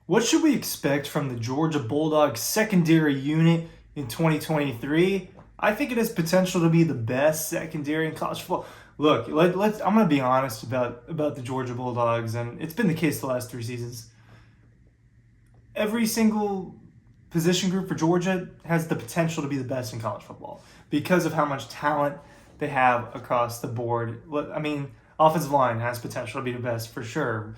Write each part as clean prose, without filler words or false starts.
What should we expect from the Georgia Bulldogs secondary unit in 2023? I think it has potential to be the best secondary in college football. Look, I'm going to be honest about the Georgia Bulldogs, and it's been the case the last 3 seasons. Every single position group for Georgia has the potential to be the best in college football because of how much talent they have across the board. I mean, offensive line has potential to be the best for sure.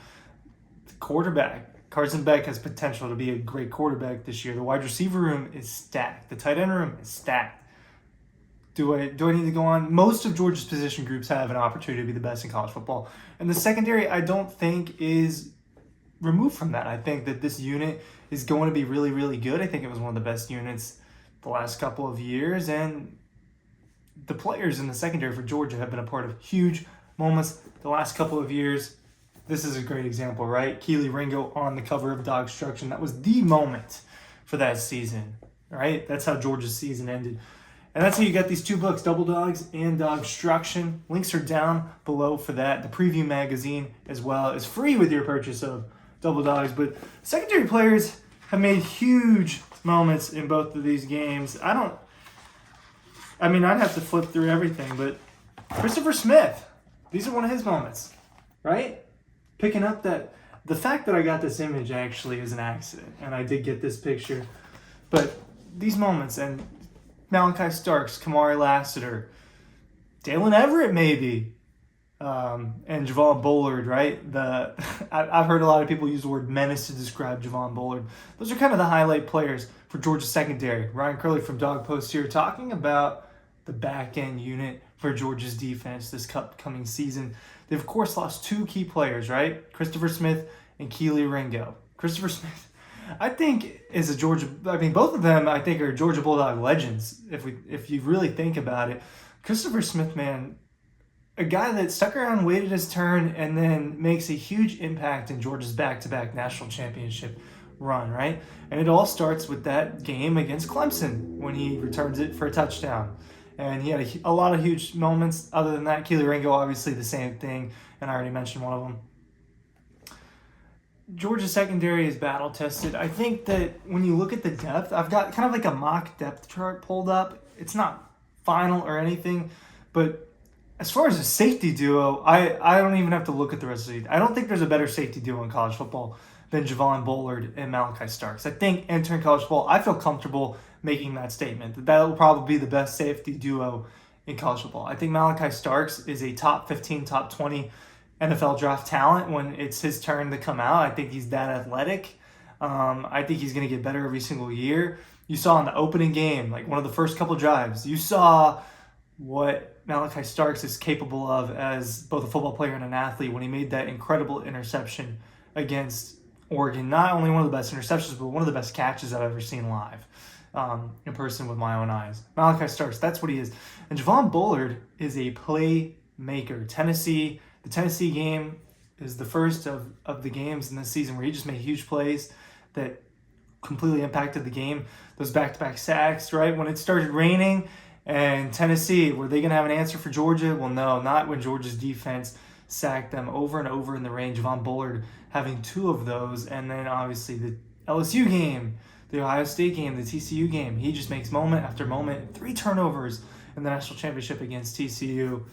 The quarterback, Carson Beck has potential to be a great quarterback this year. The wide receiver room is stacked. The tight end room is stacked. Do I need to go on? Most of Georgia's position groups have an opportunity to be the best in college football. And the secondary, I don't think, is removed from that. I think that this unit is going to be really, really good. I think it was one of the best units the last couple of years. And the players in the secondary for Georgia have been a part of huge moments the last couple of years. This is a great example, right? Keely Ringo on the cover of Dawg Post. That was the moment for that season, right? That's how Georgia's season ended. And that's how you got these two books, Double Dogs and Dawg Post. Links are down below for that. The preview magazine as well is free with your purchase of Double Dogs. But secondary players have made huge moments in both of these games. I'd have to flip through everything, but Christopher Smith, these are one of his moments, right? Picking up the fact that I got this image actually is an accident, and I did get this picture. But these moments, and Malachi Starks, Kamari Lassiter, Dalen Everett maybe, and Javon Bullard, right? I've heard a lot of people use the word menace to describe Javon Bullard. Those are kind of the highlight players for Georgia secondary. Ryan Curley from Dawg Post here talking about the back end unit for Georgia's defense this upcoming season. They've of course lost two key players, right? Christopher Smith and Keely Ringo. Christopher Smith, I think, is a Georgia. Both of them I think are Georgia Bulldog legends. If you really think about it, Christopher Smith, man, a guy that stuck around, waited his turn, and then makes a huge impact in Georgia's back-to-back national championship run, right? And it all starts with that game against Clemson when he returns it for a touchdown. And he had a lot of huge moments. Other than that, Keely Ringo, obviously the same thing, and I already mentioned one of them. Georgia secondary is battle tested. I think that when you look at the depth, I've got kind of like a mock depth chart pulled up. It's not final or anything, but as far as a safety duo, I don't even have to look at the rest of the. I don't think there's a better safety duo in college football than Javon Bullard and Malachi Starks. I think entering college football, I feel comfortable making that statement. That will probably be the best safety duo in college football. I think Malachi Starks is a top 15, top 20 NFL draft talent when it's his turn to come out. I think he's that athletic. I think he's going to get better every single year. You saw in the opening game, like one of the first couple drives, you saw what Malachi Starks is capable of as both a football player and an athlete when he made that incredible interception against Oregon. Not only one of the best interceptions, but one of the best catches I've ever seen live in person with my own eyes. Malachi Starks, that's what he is. And Javon Bullard is a playmaker. The Tennessee game is the first of the games in this season where he just made huge plays that completely impacted the game. Those back-to-back sacks, right? When it started raining and Tennessee, were they going to have an answer for Georgia? Well, no, not when Georgia's defense sacked them over and over in the rain. Javon Bullard having two of those. And then obviously the LSU game, the Ohio State game, the TCU game. He just makes moment after moment. 3 turnovers in the national championship against TCU.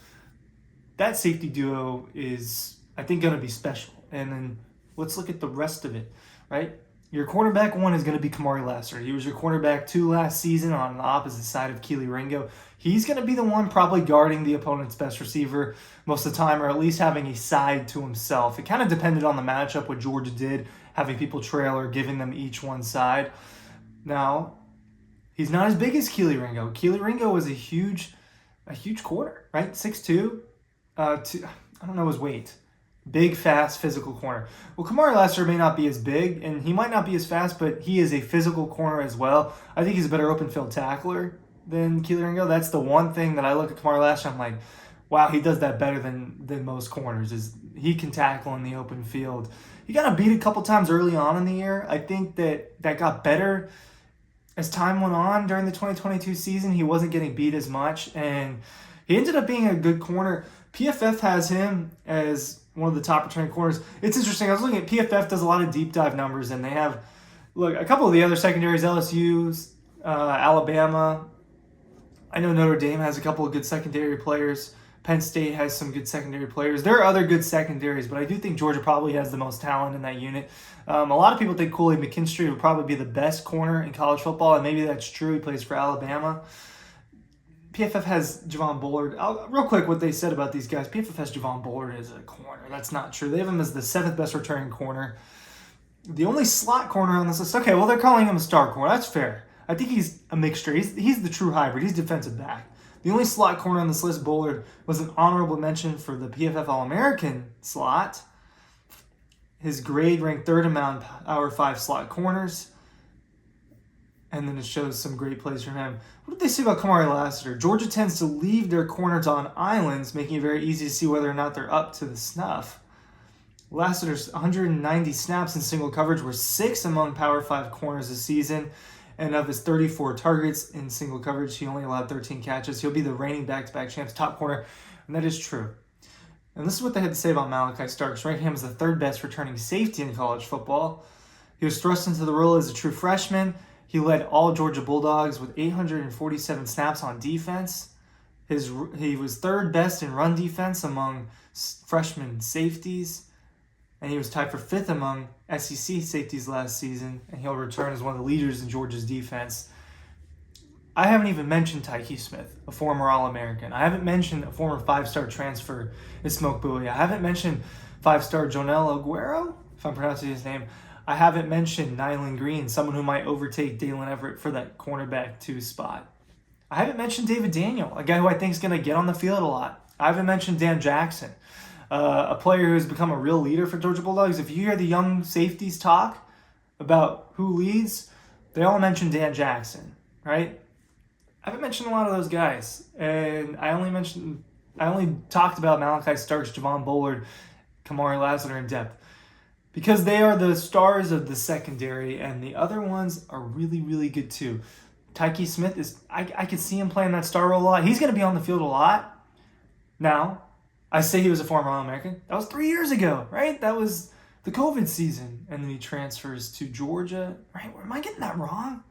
That safety duo is, I think, going to be special. And then let's look at the rest of it, right? Your cornerback 1 is going to be Kamari Lassiter. He was your cornerback 2 last season on the opposite side of Keely Ringo. He's going to be the one probably guarding the opponent's best receiver most of the time, or at least having a side to himself. It kind of depended on the matchup, what Georgia did, having people trail or giving them each one side. Now, he's not as big as Keely Ringo. Keely Ringo was a huge corner, right? 6'2", I don't know his weight. Big, fast, physical corner. Well, Kamari Lassiter may not be as big, and he might not be as fast, but he is a physical corner as well. I think he's a better open field tackler than Keely Ringo. That's the one thing that I look at Kamari Lassiter, I'm like, wow, he does that better than most corners. Is he can tackle in the open field. He got beat a couple times early on in the year. I think that got better as time went on during the 2022 season. He wasn't getting beat as much, and he ended up being a good corner. PFF has him as one of the top returning corners. It's interesting. I was looking at PFF does a lot of deep dive numbers, and they have a couple of the other secondaries, LSU's, Alabama. I know Notre Dame has a couple of good secondary players. Penn State has some good secondary players. There are other good secondaries, but I do think Georgia probably has the most talent in that unit. A lot of people think Kool-Aid McKinstry would probably be the best corner in college football, and maybe that's true. He plays for Alabama. PFF has Javon Bullard. Real quick, what they said about these guys. PFF has Javon Bullard as a corner. That's not true. They have him as the 7th best returning corner. The only slot corner on this list. Okay, well, they're calling him a star corner. That's fair. I think he's a mixture. He's the true hybrid. He's defensive back. The only slot corner on this list, Bullard, was an honorable mention for the PFF All-American slot. His grade ranked 3rd among Power 5 slot corners. And then it shows some great plays from him. What did they say about Kamari Lassiter? Georgia tends to leave their corners on islands, making it very easy to see whether or not they're up to the snuff. Lassiter's 190 snaps in single coverage were 6th among Power 5 corners this season. And of his 34 targets in single coverage, he only allowed 13 catches. He'll be the reigning back-to-back champs top corner, and that is true. And this is what they had to say about Malachi Starks. Ranked him as the 3rd best returning safety in college football. He was thrust into the role as a true freshman. He led all Georgia Bulldogs with 847 snaps on defense. He was 3rd best in run defense among freshman safeties. And he was tied for 5th among SEC safeties last season, and he'll return as one of the leaders in Georgia's defense. I haven't even mentioned Tyke Smith, a former All-American. I haven't mentioned a former 5-star transfer, Smoke Bowie. I haven't mentioned 5-star Jonel Aguero, if I'm pronouncing his name. I haven't mentioned Nyland Green, someone who might overtake Dalen Everett for that cornerback 2 spot. I haven't mentioned David Daniel, a guy who I think is going to get on the field a lot. I haven't mentioned Dan Jackson. A player who has become a real leader for Georgia Bulldogs. If you hear the young safeties talk about who leads, they all mention Dan Jackson, right? I haven't mentioned a lot of those guys, and I only talked about Malachi Starks, Javon Bullard, Kamari Lassiter in depth because they are the stars of the secondary, and the other ones are really, really good too. Tyke Smith I could see him playing that star role a lot. He's going to be on the field a lot. Now, I say he was a former All-American. That was 3 years ago, right? That was the COVID season. And then he transfers to Georgia. Right? Am I getting that wrong?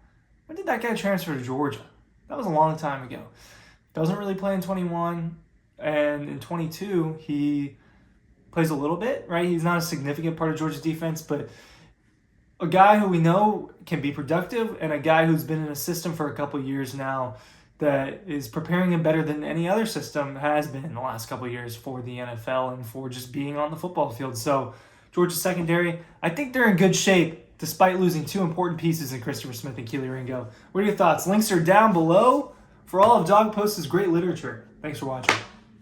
When did that guy transfer to Georgia? That was a long time ago. Doesn't really play in 21. And in 22, he plays a little bit, right? He's not a significant part of Georgia's defense, but a guy who we know can be productive and a guy who's been in a system for a couple years now that is preparing him better than any other system has been in the last couple of years for the NFL and for just being on the football field. So Georgia secondary, I think they're in good shape despite losing 2 important pieces in Christopher Smith and Keely Ringo. What are your thoughts? Links are down below for all of Dawg Post's great literature. Thanks for watching.